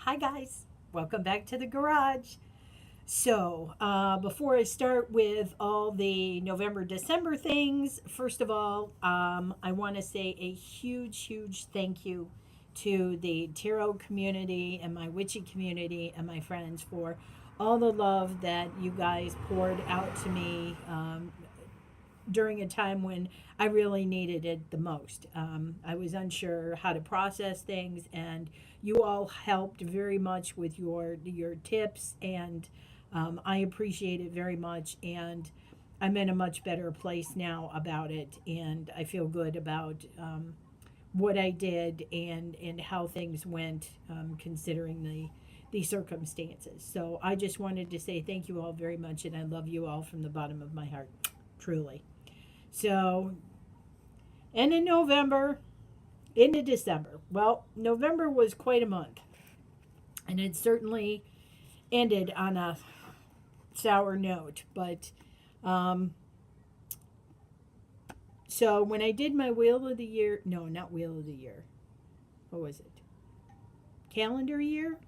Hi, guys. Welcome back to the garage. Before I start with all the November, December things, first of all, I want to say a huge, huge thank you to the tarot community and my witchy community and my friends for all the love that you guys poured out to me during a time when I really needed it the most. I was unsure how to process things, and you all helped very much with your tips, and I appreciate it very much. And I'm in a much better place now about it, and I feel good about what I did and how things went, considering the circumstances. So I just wanted to say thank you all very much, and I love you all from the bottom of my heart, truly. So, and in November, into December. Well, November was quite a month, and it certainly ended on a sour note. But um, so when I did my Wheel of the Year, no, not Wheel of the Year. What was it? Calendar year?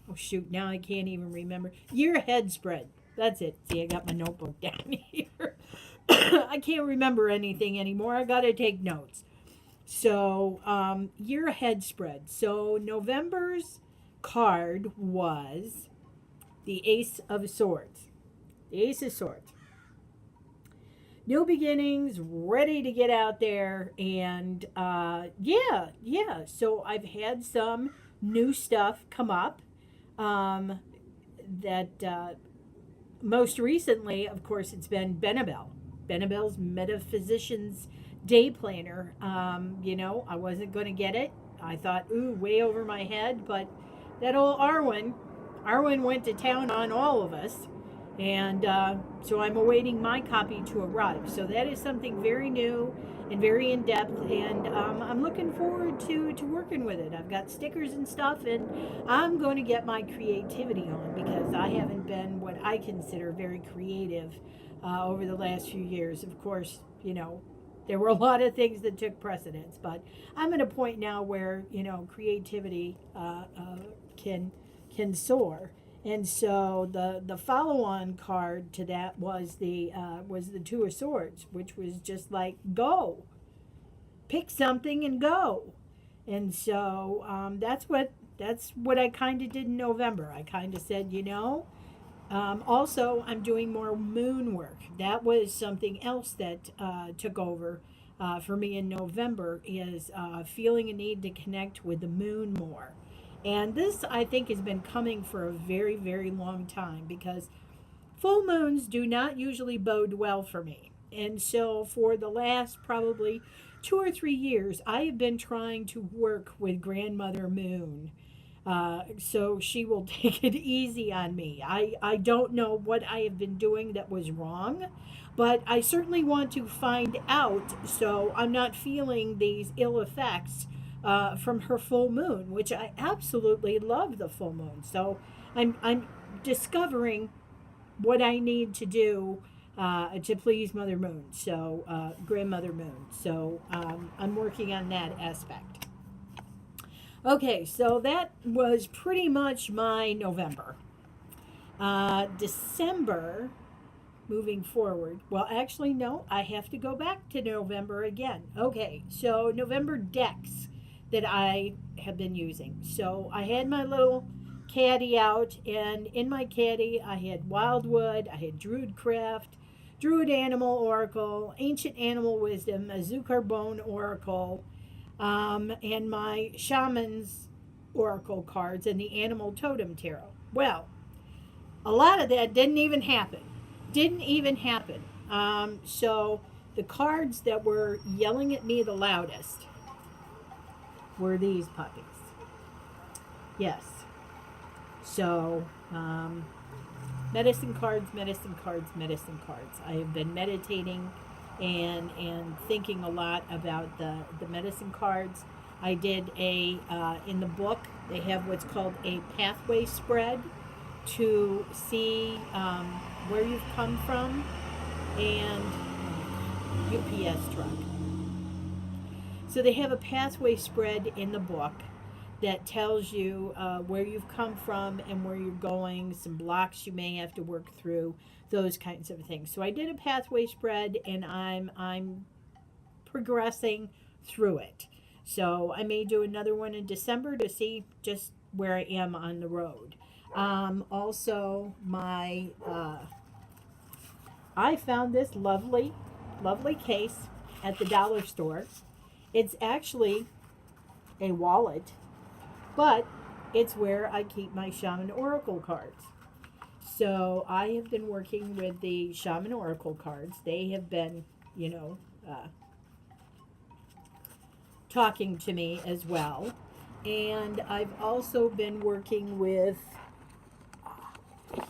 Oh, shoot, now I can't even remember. Year ahead spread. That's it. See, I got my notebook down here. I can't remember anything anymore. I got to take notes. So, year ahead spread. So, November's card was the Ace of Swords. The Ace of Swords. New beginnings, ready to get out there. And yeah. So, I've had some new stuff come up that most recently, of course, it's been Benebell. Benebell's Metaphysician's Day Planner. I wasn't going to get it. I thought, ooh, way over my head. But that old Arwen went to town on all of us. And so I'm awaiting my copy to arrive. So that is something very new and very in depth. And I'm looking forward to working with it. I've got stickers and stuff, and I'm going to get my creativity on because I haven't been what I consider very creative over the last few years. Of course, there were a lot of things that took precedence, but I'm at a point now where creativity can soar. And so the follow-on card to that was the Two of Swords, which was just like, go, pick something and go. And so that's what I kind of did in November. I kind of said, also, I'm doing more moon work. That was something else that took over for me in November, is feeling a need to connect with the moon more. And this, I think, has been coming for a very, very long time because full moons do not usually bode well for me. And so for the last probably 2 or 3 years, I have been trying to work with Grandmother Moon, so she will take it easy on me. I don't know what I have been doing that was wrong, but I certainly want to find out so I'm not feeling these ill effects from her full moon, which I absolutely love the full moon. So I'm discovering what I need to do to please Mother Moon, so Grandmother Moon. So I'm working on that aspect. Okay, so that was pretty much my November. December, moving forward. Well, actually, no, I have to go back to November again. Okay, so November decks that I have been using. So I had my little caddy out, and in my caddy, I had Wildwood, I had Druidcraft, Druid Animal Oracle, Ancient Animal Wisdom, a Zukar Bone Oracle, and my Shaman's Oracle cards and the Animal Totem Tarot. Well, a lot of that didn't even happen. Didn't even happen. So the cards that were yelling at me the loudest were these puppies. Yes. So, medicine cards, medicine cards, medicine cards. I have been meditating and thinking a lot about the medicine cards. I did in the book, they have what's called a pathway spread to see where you've come from, and UPS truck. So they have a pathway spread in the book that tells you where you've come from and where you're going, some blocks you may have to work through, those kinds of things. So I did a pathway spread, and I'm progressing through it. So I may do another one in December to see just where I am on the road. Also, I found this lovely, lovely case at the dollar store. It's actually a wallet, but it's where I keep my Shaman Oracle cards. So I have been working with the Shaman Oracle cards. They have been, talking to me as well. And I've also been working with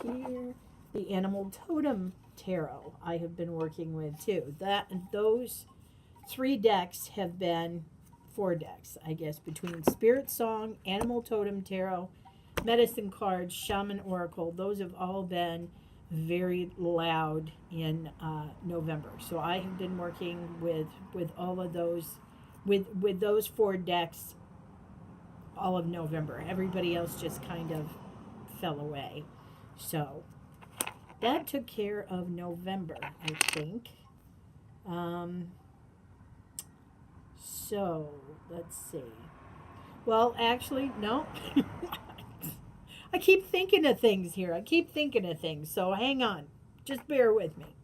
here the Animal Totem Tarot. I have been working with too. Those 3 decks have been 4 decks, I guess, between Spirit Song, Animal Totem Tarot, Medicine Cards, Shaman Oracle. Those have all been very loud in November. So I have been working with all of those, with those 4 decks all of November. Everybody else just kind of fell away. So that took care of November, I think. So let's see. Well, actually, no. I keep thinking of things here. So hang on. Just bear with me.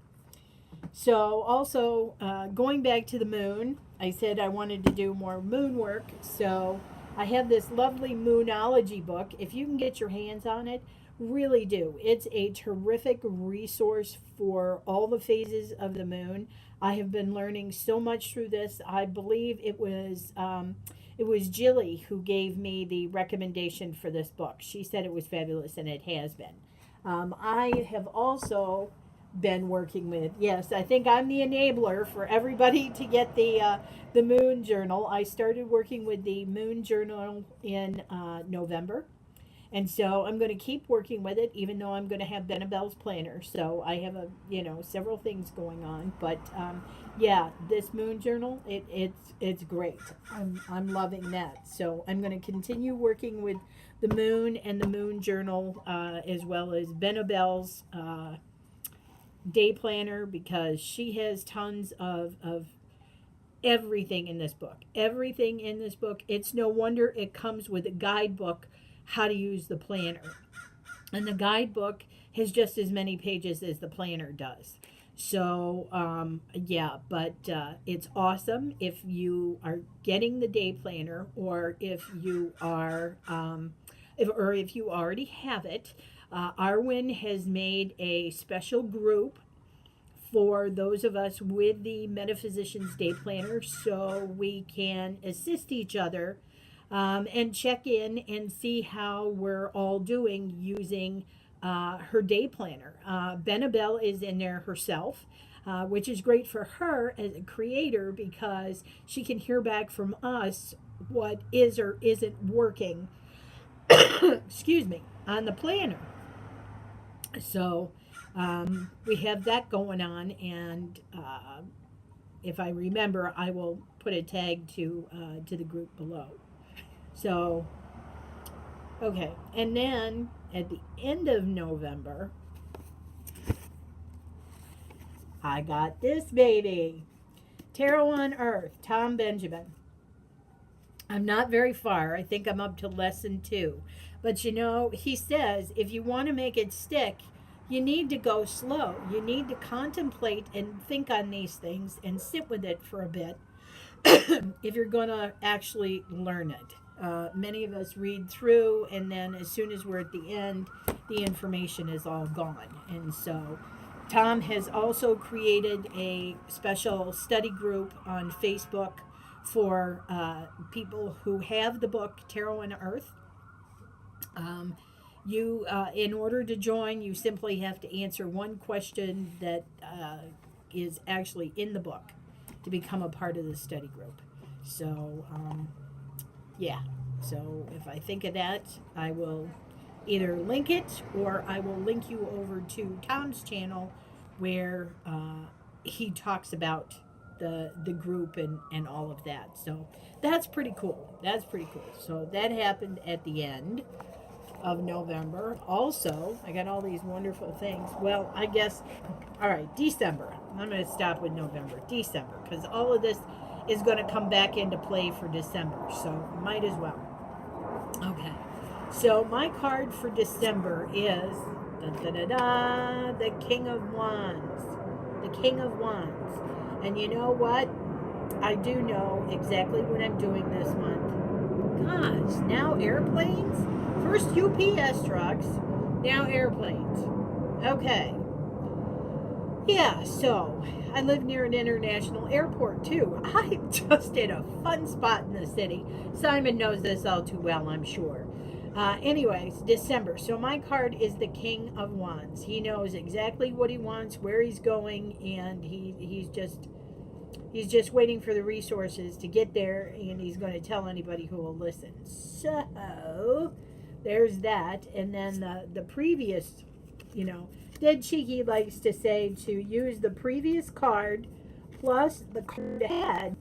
So also, going back to the moon, I said I wanted to do more moon work. So I have this lovely moonology book. If you can get your hands on it, really do. It's a terrific resource for all the phases of the moon. I have been learning so much through this. I believe it was Jilly who gave me the recommendation for this book. She said it was fabulous, and it has been. I have also been working with, yes, I think I'm the enabler for everybody to get the Moon Journal. I started working with the Moon Journal in November. And so I'm going to keep working with it, even though I'm going to have Benebell's planner. So I have several things going on. But yeah, this Moon Journal, it's great. I'm loving that. So I'm going to continue working with the Moon and the Moon Journal, as well as Benebell's day planner, because she has tons of everything in this book. Everything in this book. It's no wonder it comes with a guidebook how to use the planner. And the guidebook has just as many pages as the planner does. So, it's awesome if you are getting the day planner, or if you are, if you already have it. Arwen has made a special group for those of us with the Metaphysician's Day Planner, so we can assist each other and check in and see how we're all doing using her day planner. Benebell is in there herself, which is great for her as a creator, because she can hear back from us what is or isn't working excuse me, on the planner. So we have that going on, and if I remember, I will put a tag to the group below. So, okay, and then at the end of November, I got this baby, Tarot on Earth, Tom Benjamin. I'm not very far. I think I'm up to lesson 2. But he says if you want to make it stick, you need to go slow. You need to contemplate and think on these things and sit with it for a bit if you're going to actually learn it. Many of us read through, and then as soon as we're at the end, the information is all gone. And so Tom has also created a special study group on Facebook for people who have the book Tarot on Earth. In order to join, you simply have to answer one question that is actually in the book to become a part of the study group. So, so if I think of that, I will either link it, or I will link you over to Tom's channel, where he talks about the group and all of that. So that's pretty cool. That's pretty cool. So that happened at the end of November. Also, I got all these wonderful things. Well, I guess, all right, December. I'm going to stop with November. December, because all of this is going to come back into play for December. So might as well. Okay. So my card for December is the King of Wands. The King of Wands. And you know what? I do know exactly what I'm doing this month. Gosh, now airplanes? First UPS trucks, now airplanes. Okay. Yeah, so I live near an international airport too. I'm just in a fun spot in the city. Simon knows this all too well, I'm sure. Anyways, December. So my card is the King of Wands. He knows exactly what he wants, where he's going, and he's just waiting for the resources to get there, and he's going to tell anybody who will listen. So there's that. And then the previous, Dead Cheeky likes to say to use the previous card plus the card ahead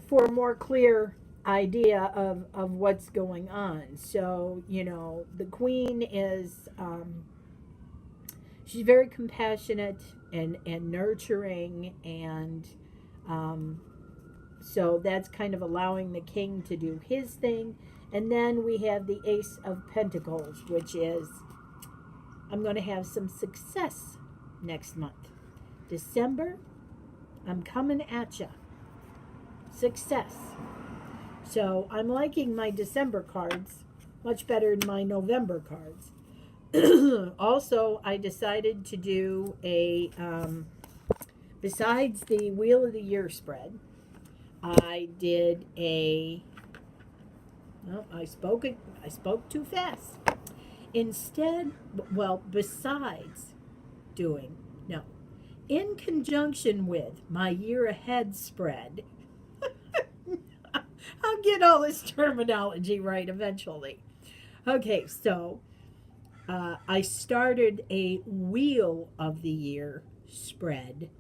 for a more clear idea of what's going on. So, the Queen is, she's very compassionate and nurturing, and so that's kind of allowing the king to do his thing. And then we have the Ace of Pentacles, which is, I'm going to have some success next month. December, I'm coming at you. Success. So I'm liking my December cards much better than my November cards. Also, I decided to do a, besides the Wheel of the Year spread, I did a, well, I spoke too fast. Instead, well, besides doing, no, in conjunction with my year ahead spread, I'll get all this terminology right eventually. Okay, so I started a Wheel of the Year spread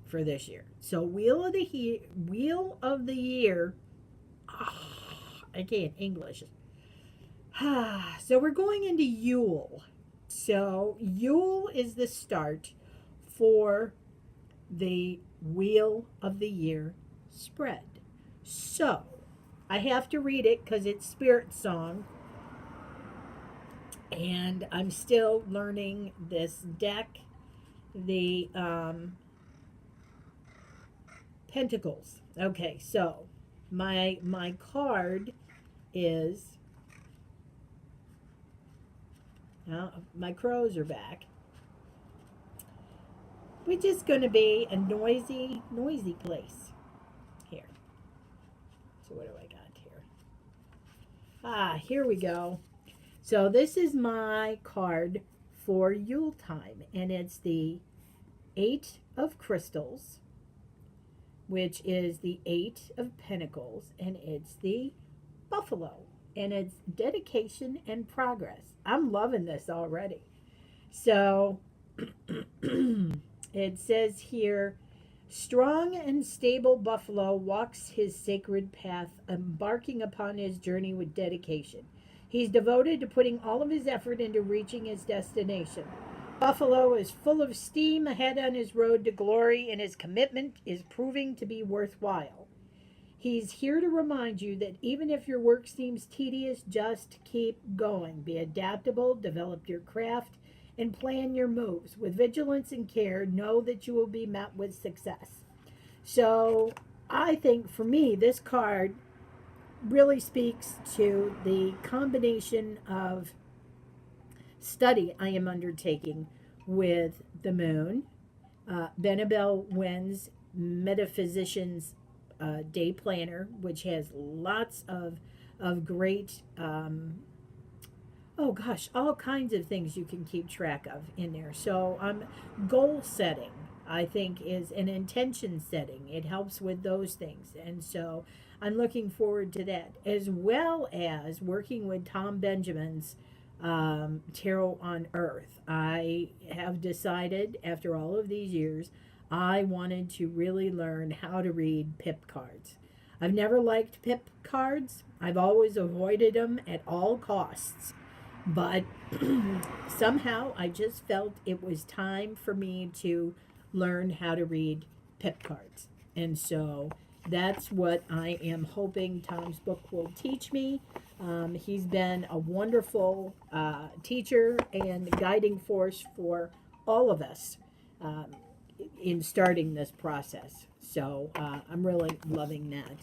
for this year. So Wheel of the Year. I can't English. So we're going into Yule. So Yule is the start for the Wheel of the Year spread. So I have to read it because it's Spirit Song. And I'm still learning this deck. The Pentacles. Okay, so my card is, my crows are back. We're just going to be a noisy place here. So what do I got here? Here we go. So this is my card for Yule time, and it's the 8 of Crystals, which is the 8 of Pentacles, and it's the Buffalo, and it's dedication and progress. I'm loving this already. So it says here, strong and stable buffalo walks his sacred path, embarking upon his journey with dedication. He's devoted to putting all of his effort into reaching his destination. Buffalo is full of steam ahead on his road to glory, and his commitment is proving to be worthwhile. He's here to remind you that even if your work seems tedious, just keep going. Be adaptable, develop your craft, and plan your moves. With vigilance and care, know that you will be met with success. So I think for me, this card really speaks to the combination of study I am undertaking with the moon. Benebell wins Metaphysician's day planner, which has lots of great, all kinds of things you can keep track of in there. So goal setting, I think, is an intention setting. It helps with those things. And so I'm looking forward to that, as well as working with Tom Benjamin's Tarot on Earth. I have decided, after all of these years, I wanted to really learn how to read pip cards. I've never liked pip cards. I've always avoided them at all costs. But somehow I just felt it was time for me to learn how to read pip cards. And so that's what I am hoping Tom's book will teach me. He's been a wonderful teacher and guiding force for all of us um, in starting this process. So I'm really loving that.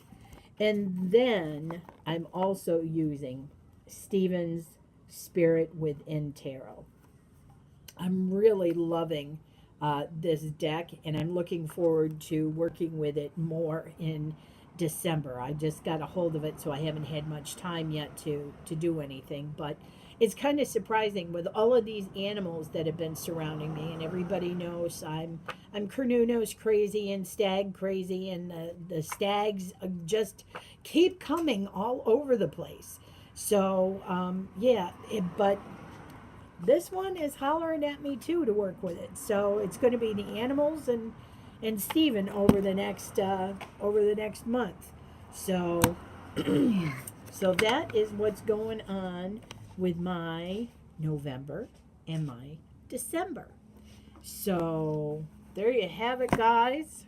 And then I'm also using Stephen's Spirit Within Tarot. I'm really loving this deck, and I'm looking forward to working with it more in December. I just got a hold of it, so I haven't had much time yet to do anything. But it's kind of surprising with all of these animals that have been surrounding me, and everybody knows I'm Cornunos crazy and stag crazy, and the stags just keep coming all over the place. So yeah, but this one is hollering at me too to work with it. So it's going to be the animals and Stephen over the next month. So so that is what's going on with my November and my December. So there you have it, guys.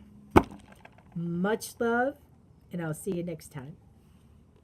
Much love, and I'll see you next time.